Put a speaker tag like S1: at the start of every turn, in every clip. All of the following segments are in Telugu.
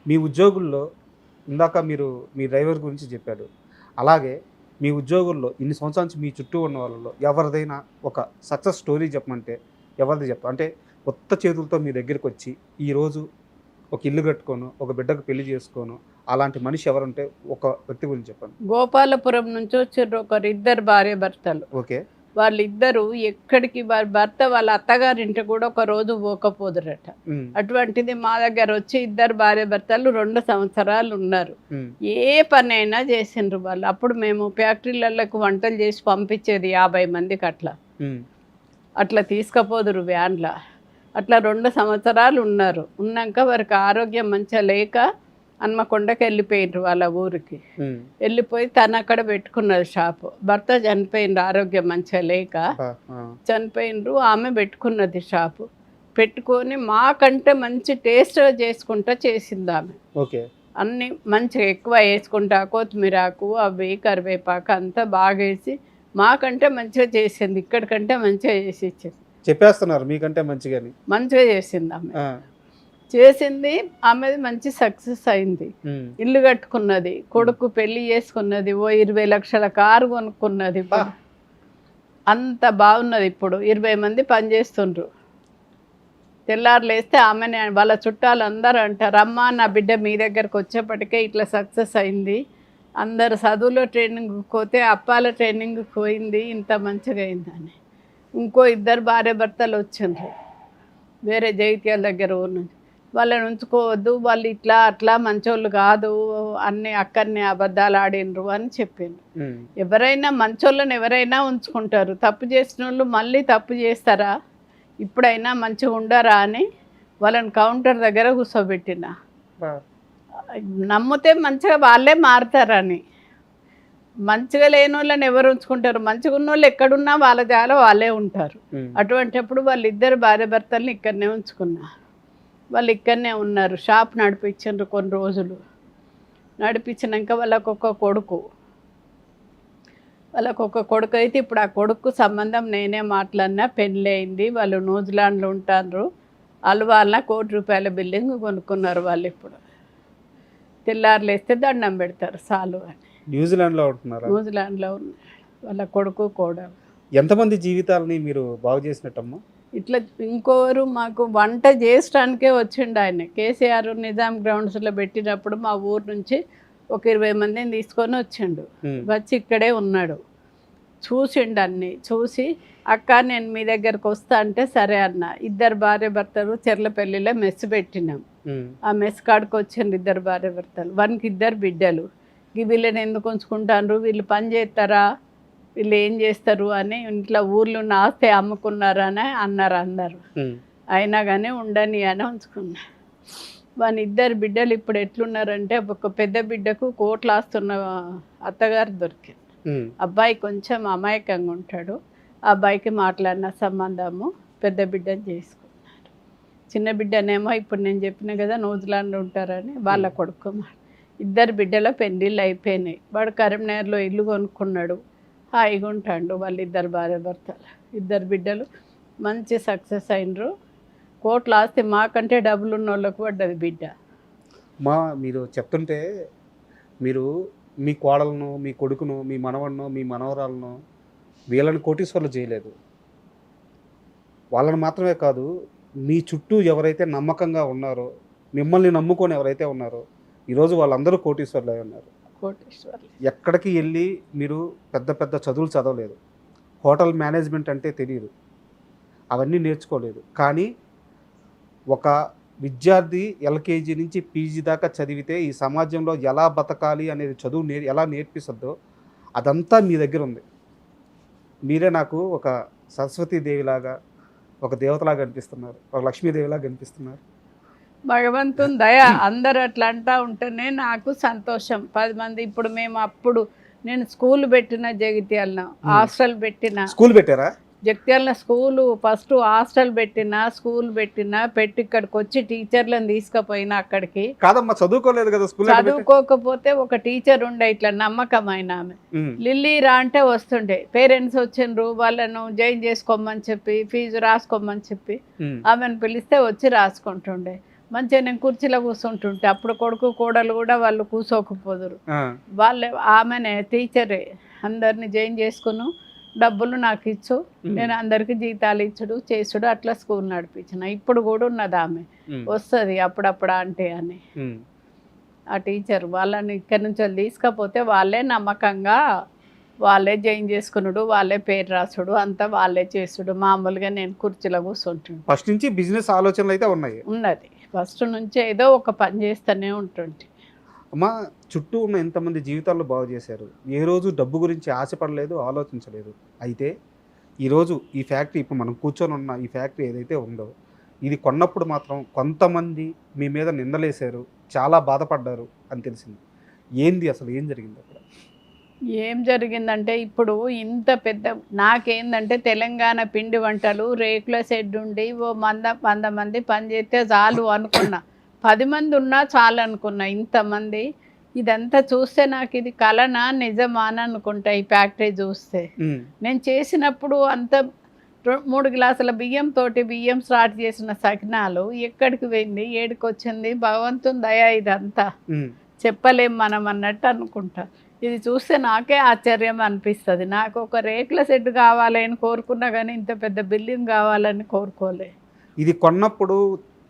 S1: మీ ఉద్యోగుల్లో ఇందాక మీరు మీ డ్రైవర్ గురించి చెప్పాడు. అలాగే మీ ఉద్యోగుల్లో ఇన్ని సంవత్సరాల నుంచి మీ చుట్టూ ఉన్న వాళ్ళలో ఎవరిదైనా ఒక సక్సెస్ స్టోరీ చెప్పమంటే ఎవరిది చెప్పాలి? అంటే కొత్త చేతులతో మీ దగ్గరికొచ్చి ఈరోజు ఒక ఇల్లు కట్టుకోను, ఒక బిడ్డకు పెళ్లి చేసుకోను అలాంటి మనిషి ఎవరుంటే ఒక వ్యక్తి గురించి చెప్పండి.
S2: గోపాలపురం నుంచి వచ్చిర్రు ఇద్దరు భార్య భర్తలు.
S1: ఓకే.
S2: వాళ్ళిద్దరూ ఎక్కడికి వారి భర్త వాళ్ళ అత్తగారింటి కూడా ఒక రోజు పోకపోదురట. అటువంటిది మా దగ్గర వచ్చి ఇద్దరు భార్య భర్తలు 2 సంవత్సరాలు ఉన్నారు. ఏ పనైనా చేసిండ్రు వాళ్ళు. అప్పుడు మేము ఫ్యాక్టరీలకు వంటలు చేసి పంపించేది 50 మందికి అట్లా తీసుకపోదురు వ్యాన్లా. అట్లా 2 సంవత్సరాలు ఉన్నారు. ఉన్నాక వారికి ఆరోగ్యం మంచిగా లేక హన్మకొండకి వెళ్ళిపోయిండ్రు వాళ్ళ ఊరికి. వెళ్ళిపోయి తను అక్కడ పెట్టుకున్నది షాపు. భర్త చనిపోయిండ్రు, ఆరోగ్యం మంచిగా లేక చనిపోయిండ్రు. ఆమె పెట్టుకున్నది షాపు. పెట్టుకొని మాకంటే మంచి టేస్ట్ చేసుకుంటా చేసింది ఆమె.
S1: ఓకే.
S2: అన్నీ మంచిగా ఎక్కువ వేసుకుంటా, కొత్తిమీరాకు అవి కరివేపాకు అంతా బాగా వేసి మాకంటే మంచిగా చేసింది. ఇక్కడికంటే మంచిగా చేసి ఇచ్చింది.
S1: చెప్పేస్తున్నారు మీకంటే మంచిగా
S2: చేసింది ఆమె. చేసింది ఆమెది మంచి సక్సెస్ అయింది. ఇల్లు కట్టుకున్నది, కొడుకు పెళ్లి చేసుకున్నది, 20 లక్షల కారు కొనుక్కున్నది. అంత బాగున్నది. ఇప్పుడు 20 మంది పనిచేస్తుండ్రు. తెల్లారులేస్తే ఆమెనే వాళ్ళ చుట్టాలు అందరూ అంటారు, అమ్మ నా బిడ్డ మీ దగ్గరకు వచ్చేప్పటికే ఇట్లా సక్సెస్ అయింది. అందరు చదువులో ట్రైనింగ్ పోతే అప్పాల ట్రైనింగ్ పోయింది, ఇంత మంచిగా అయిందని. ఇంకో 2 భార్య భర్తలు వచ్చిండ్రు వేరే జైత్యాల దగ్గర ఊరు. వాళ్ళని ఉంచుకోవద్దు, వాళ్ళు ఇట్లా అట్లా మంచోళ్ళు కాదు, అన్నీ అక్కడనే అబద్ధాలు ఆడినరు అని చెప్పిండ్రు. ఎవరైనా మంచోళ్ళని ఎవరైనా ఉంచుకుంటారు, తప్పు చేసిన వాళ్ళు మళ్ళీ తప్పు చేస్తారా, ఇప్పుడైనా మంచిగా ఉండరా అని వాళ్ళని కౌంటర్ దగ్గర కూర్చోబెట్టిన. నమ్మితే మంచిగా వాళ్ళే మారుతారని. మంచిగా లేని వాళ్ళని ఎవరు ఉంచుకుంటారు? మంచిగా ఉన్న వాళ్ళు ఎక్కడున్నా వాళ్ళ జాలో వాళ్ళే ఉంటారు. అటువంటిప్పుడు వాళ్ళిద్దరు భార్య భర్తల్ని ఇక్కడనే ఉంచుకున్నా. వాళ్ళు ఇక్కడనే ఉన్నారు. షాప్ నడిపించారు కొన్ని రోజులు. నడిపించినాక వాళ్ళకొక కొడుకు అయితే ఇప్పుడు ఆ కొడుకు సంబంధం నేనే మాట్లాడినా, పెళ్ళి అయింది. వాళ్ళు న్యూజిలాండ్లో ఉంటారు. అల్వాళ్ళ ₹1 కోటి బిల్డింగ్ కొనుక్కున్నారు. వాళ్ళు ఇప్పుడు తెల్లారులేస్తే దండం పెడతారు చాలు అని.
S1: న్యూజిలాండ్లో ఉంటున్నారు.
S2: న్యూజిలాండ్లో వాళ్ళ కొడుకు కోడలు.
S1: ఎంతమంది జీవితాలని మీరు బాగు చేసినట్టమ్మా?
S2: ఇట్లా ఇంకోరు మాకు వంట చేయడానికే వచ్చిండు ఆయన. కేసీఆర్ నిజాం గ్రౌండ్స్లో పెట్టినప్పుడు మా ఊరు నుంచి ఒక 20 మందిని తీసుకొని వచ్చిండు. వచ్చి ఇక్కడే ఉన్నాడు. చూసిండు అన్నీ. చూసి అక్క నేను మీ దగ్గరకు వస్తా అంటే సరే అన్న. 2 భార్య భర్తలు చెర్లపల్లిలో మెస్ పెట్టినాం. ఆ మెస్ కాడికి వచ్చిండు 2 భార్య భర్తలు. వానికి 2 బిడ్డలు. వీళ్ళని ఎందుకు ఉంచుకుంటారు, వీళ్ళు పని చేస్తారా, వీళ్ళు ఏం చేస్తారు అని ఇంట్లో ఊర్లో ఉన్న ఆస్తి అమ్ముకున్నారని అన్నారు అందరు. అయినా కానీ ఉండని అని ఉంచుకున్నా. వాని 2 బిడ్డలు ఇప్పుడు ఎట్లున్నారంటే, ఒక పెద్ద బిడ్డకు కోట్లు ఆస్తున్న అత్తగారు దొరికింది. అబ్బాయి కొంచెం అమాయకంగా ఉంటాడు. ఆ అబ్బాయికి మాట్లాడిన సంబంధము పెద్ద బిడ్డని చేసుకున్నారు. చిన్న బిడ్డనేమో ఇప్పుడు నేను చెప్పిన కదా న్యూజిలాండ్లో ఉంటారని వాళ్ళ కొడుకు. 2 బిడ్డల పెళ్ళిళ్ళు అయిపోయినాయి. వాడు కరీంనగర్లో ఇల్లు కొనుక్కున్నాడు. హాయిగా ఉంటాడు. వాళ్ళు 2 భార్య భర్తలు. 2 బిడ్డలు మంచి సక్సెస్ అయినరు. కోట్ల ఆస్తి మాకంటే డబ్బులు ఉన్న వాళ్ళకు పడ్డది బిడ్డ.
S1: మీరు చెప్తుంటే మీరు మీ కోడలను, మీ కొడుకును, మీ మనవలను, మీ మనవరాలను వీళ్ళని కోటీశ్వర్లు చేయలేదు. వాళ్ళని మాత్రమే కాదు, మీ చుట్టూ ఎవరైతే నమ్మకంగా ఉన్నారో, మిమ్మల్ని నమ్ముకొని ఎవరైతే ఉన్నారో ఈరోజు వాళ్ళందరూ కోటీశ్వర్లు అయి ఉన్నారు. ఎక్కడికి వెళ్ళి మీరు పెద్ద పెద్ద చదువులు చదవలేదు, హోటల్ మేనేజ్మెంట్ అంటే తెలియదు, అవన్నీ నేర్చుకోలేదు. కానీ ఒక విద్యార్థి ఎల్కేజీ నుంచి పీజీ దాకా చదివితే ఈ సమాజంలో ఎలా బతకాలి అనేది చదువు ఎలా నేర్పిస్తుందో అదంతా మీ దగ్గర ఉంది. మీరే నాకు ఒక సరస్వతీదేవిలాగా, ఒక దేవతలాగా అనిపిస్తున్నారు, ఒక లక్ష్మీదేవిలాగా అనిపిస్తున్నారు.
S2: భగవంతుని దయ. అందరు అట్లా అంటూ ఉంటేనే నాకు సంతోషం. 10 మంది ఇప్పుడు మేము అప్పుడు నేను స్కూల్ పెట్టిన జగిత్యాలను, హాస్టల్ పెట్టిన.
S1: స్కూల్ పెట్టారా?
S2: జగిత్యాల స్కూలు ఫస్ట్ హాస్టల్ పెట్టినా స్కూల్ పెట్టినా పెట్టి ఇక్కడికి వచ్చి టీచర్లను తీసుకుపోయినా అక్కడికి
S1: కాదమ్మా చదువుకోలేదు కదా స్కూల్
S2: చదువుకోకపోతే ఒక టీచర్ ఉండే ఇట్లా నమ్మకమైన ఆమె లిల్లీ రా అంటే వస్తుండే పేరెంట్స్ వచ్చిండ్రు వాళ్ళను జాయిన్ చేసుకోమని చెప్పి ఫీజు రాసుకోమని చెప్పి ఆమెను పిలిస్తే వచ్చి రాసుకుంటుండే మంచిగా నేను కుర్చీలో కూర్చుంటుంటే అప్పుడు కొడుకు కోడలు కూడా వాళ్ళు కూర్చోకపోదురు వాళ్ళే ఆమెనే టీచరే అందరిని జాయిన్ చేసుకును డబ్బులు నాకు ఇచ్చు నేను అందరికి జీతాలు ఇచ్చుడు చేసుడు అట్లా స్కూల్ నడిపించిన ఇప్పుడు కూడా ఉన్నది ఆమె వస్తుంది అప్పుడప్పుడు అంటే అని ఆ టీచర్ వాళ్ళని ఇక్కడి నుంచి తీసుకపోతే వాళ్ళే నమ్మకంగా వాళ్ళే జాయిన్ చేసుకున్నాడు వాళ్ళే పేరు రాసుడు అంతా వాళ్ళే చేసుడు మామూలుగా నేను కుర్చీలో కూర్చుంటుండే
S1: ఫస్ట్ నుంచి బిజినెస్ ఆలోచనలు అయితే
S2: ఉన్నది ఫస్ట్ నుంచి ఏదో ఒక పని చేస్తూనే ఉంటుంటే
S1: అమ్మా చుట్టూ ఉన్న ఎంతమంది జీవితాల్లో బాగు చేశారు ఏ రోజు డబ్బు గురించి ఆశపడలేదు ఆలోచించలేదు అయితే ఈరోజు ఈ ఫ్యాక్టరీ ఇప్పుడు మనం కూర్చొని ఉన్న ఈ ఫ్యాక్టరీ ఏదైతే ఉందో ఇది కొన్నప్పుడు మాత్రం కొంతమంది మీ మీద నిందలేశారు చాలా బాధపడ్డారు అని తెలిసింది ఏంది అసలు ఏం జరిగింది అక్కడ
S2: ఏం జరిగిందంటే ఇప్పుడు ఇంత పెద్ద నాకేందంటే తెలంగాణ పిండి వంటలు రేకుల షెడ్ ఉండి ఓ 100 మంది పని చేస్తే చాలు అనుకున్నా 10 మంది ఉన్నా చాలు అనుకున్నా ఇంతమంది ఇదంతా చూస్తే నాకు ఇది కలనా నిజమా అని అనుకుంటా ఈ ఫ్యాక్టరీ చూస్తే నేను చేసినప్పుడు అంత 3 గ్లాసుల బియ్యం స్టార్ట్ చేసిన సకినాలు ఎక్కడికి పోయింది ఏడికి వచ్చింది భగవంతుని దయ ఇదంతా చెప్పలేం మనం అన్నట్టు అనుకుంటా ఇది చూస్తే నాకే ఆశ్చర్యం అనిపిస్తుంది నాకు ఒక రేకుల షెడ్ కావాలి అని కోరుకున్నా కానీ ఇంత పెద్ద బిల్డింగ్ కావాలని కోరుకోలే
S1: ఇది కొన్నప్పుడు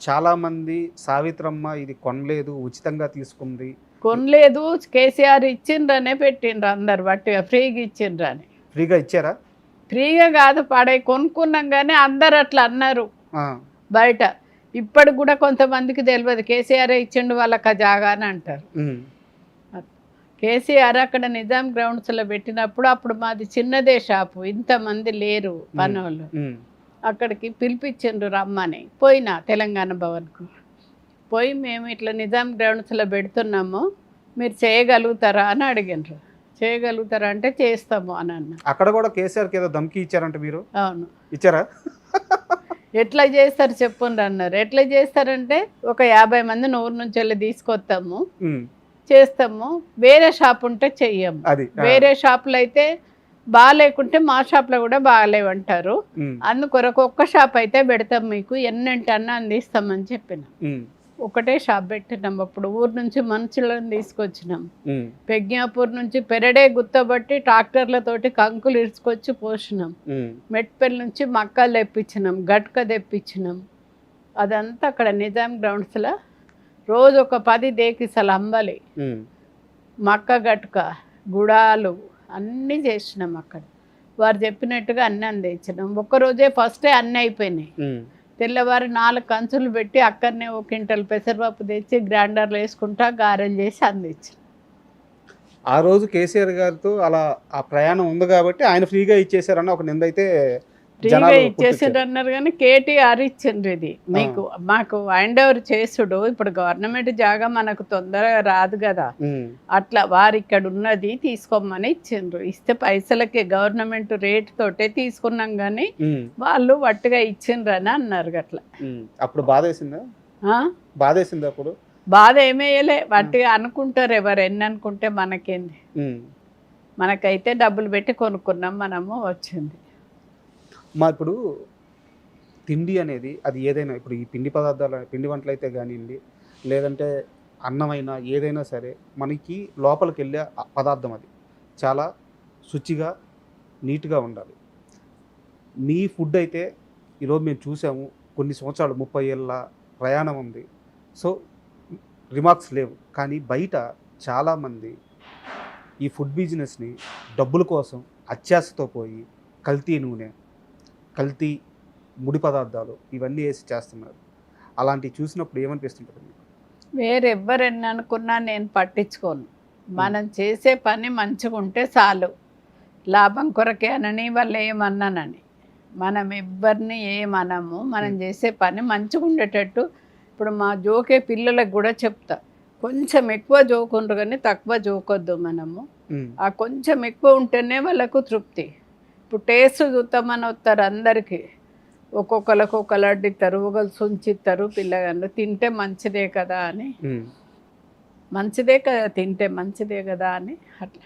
S1: చాలామంది సావిత్రమ్మ ఇది కొనలేదు ఉచితంగా తీసుకుంది
S2: కొనలేదు కేసీఆర్ ఇచ్చిండ్రనే పెట్టిండ్రు అందరు బట్టి ఫ్రీగా ఇచ్చిండ్రని
S1: ఫ్రీగా ఇచ్చారా
S2: ఫ్రీగా కాదు పడే కొనుక్కున్నాం కానీ అందరు అట్లా అన్నారు బయట ఇప్పటికి కూడా కొంతమందికి తెలియదు కేసీఆర్ ఇచ్చిండు వాళ్ళకి జాగా అని అంటారు కేసీఆర్ అక్కడ నిజాం గ్రౌండ్స్లో పెట్టినప్పుడు అప్పుడు మాది చిన్నదే షాపు ఇంతమంది లేరు పనోళ్ళు అక్కడికి పిలిపించిండ్రు రమ్మని పోయినా తెలంగాణ భవన్కు పోయి మేము ఇట్లా నిజాం గ్రౌండ్స్లో పెడుతున్నాము మీరు చేయగలుగుతారా అని అడిగినారు చేయగలుగుతారా అంటే చేస్తాము అని అన్న
S1: అక్కడ కూడా కేసీఆర్కి ఏదో ధమ్కి ఇచ్చారంటే మీరు
S2: అవును
S1: ఇచ్చారా
S2: ఎట్లా చేస్తారు చెప్పండి అన్నారు ఎట్లా చేస్తారంటే ఒక 50 మందిని ఊరు నుంచి వెళ్ళి తీసుకొస్తాము చేస్తాము వేరే షాప్ ఉంటే చెయ్యము వేరే షాపులో అయితే బాగాలేకుంటే మా షాప్లో కూడా బాగాలేవంటారు అందుకొరకు ఒక్క షాప్ అయితే పెడతాం మీకు ఎన్నంటన్నా అందిస్తామని చెప్పిన ఒకటే షాప్ పెట్టినాం అప్పుడు ఊరు నుంచి మనుషులను తీసుకొచ్చినాం పెజ్ఞాపూర్ నుంచి పెరడే గుత్తబట్టి ట్రాక్టర్లతోటి కంకులు ఇడ్చుకొచ్చి పోసినాం మెట్పల్లి నుంచి మక్కలు తెప్పించినాం గట్క తెప్పించినాం అదంతా అక్కడ నిజాం గ్రౌండ్స్లో రోజు ఒక 10 దేకిసలు అంబలి మక్క గట్క గుడాలు అన్నీ చేసినాం అక్కడ వారు చెప్పినట్టుగా అన్నీ అందించినాం ఒక్కరోజే ఫస్టే అన్నీ అయిపోయినాయి తెల్లవారు 4 కంచులు పెట్టి అక్కడనే 1 క్వింటల్ పెసరపప్పు తెచ్చి గ్రైండర్లో వేసుకుంటా గారెలు చేసి అందించిన
S1: ఆ రోజు కేసీఆర్ గారితో అలా ఆ ప్రయాణం ఉంది కాబట్టి ఆయన ఫ్రీగా ఇచ్చేసారన్న ఒక నింద అయితే
S2: ఫ్రీగా ఇచ్చేసారు అన్నారు కానీ కేటీఆర్ ఇచ్చిండ్రు ఇది మీకు మాకు హ్యాండ్ ఓవర్ చేసుడు ఇప్పుడు గవర్నమెంట్ జాగా మనకు తొందరగా రాదు కదా అట్లా వారు ఇక్కడ ఉన్నది తీసుకోమని ఇచ్చిండ్రు ఇస్తే పైసలకి గవర్నమెంట్ రేట్ తోటే తీసుకున్నాం కానీ వాళ్ళు వట్టుగా ఇచ్చిండ్రు అని అన్నారు అట్లా
S1: అప్పుడు బాధ వేసిందా బాధ వేసింది అప్పుడు
S2: బాధ ఏమేయలే వట్టిగా అనుకుంటారు ఎవరు ఎన్ని అనుకుంటే మనకేంది మనకైతే డబ్బులు పెట్టి కొనుక్కున్నాం మనము వచ్చింది
S1: మా ఇప్పుడు తిండి అనేది అది ఏదైనా ఇప్పుడు ఈ పిండి పదార్థాలు పిండి వంటలు అయితే కానివ్వండి లేదంటే అన్నమైనా ఏదైనా సరే మనకి లోపలికి వెళ్ళే పదార్థం అది చాలా శుచిగా నీట్గా ఉండాలి మీ ఫుడ్ అయితే ఈరోజు మేము చూసాము కొన్ని సంవత్సరాలు 30 ఏళ్ళ ప్రయాణం ఉంది సో రిమార్క్స్ లేవు కానీ బయట చాలామంది ఈ ఫుడ్ బిజినెస్ని డబ్బుల కోసం అత్యాశతో పోయి కల్తీ నూనె కల్తీ ముడి పదార్థాలు ఇవన్నీ వేసి చేస్తున్నారు అలాంటివి చూసినప్పుడు ఏమనిపిస్తుంటుంది మీకు
S2: వేరెవ్వరని అనుకున్నా నేను పట్టించుకోను మనం చేసే పని మంచిగా ఉంటే చాలు లాభం కొరకే అనని వాళ్ళు ఏమన్నానని మనం ఎవ్వరిని ఏమనము మనం చేసే పని మంచిగా ఉండేటట్టు ఇప్పుడు మా జోకే పిల్లలకు కూడా చెప్తా కొంచెం ఎక్కువ జోకుండ్రు కానీ తక్కువ జోకొద్దు మనము ఆ కొంచెం ఎక్కువ ఉంటేనే వాళ్ళకు తృప్తి ఇప్పుడు టేస్ట్ చూద్దామని వస్తారు అందరికీ, ఒక్కొక్కరికి ఒక లడ్డు ఇస్తారు, ఒకళ్ళు సుంచిస్తారు పిల్లగాళ్ళు, తింటే మంచిదే కదా అని,
S1: ఉమ్.
S2: మంచిదే కదా తింటే మంచిదే కదా అని అట్లా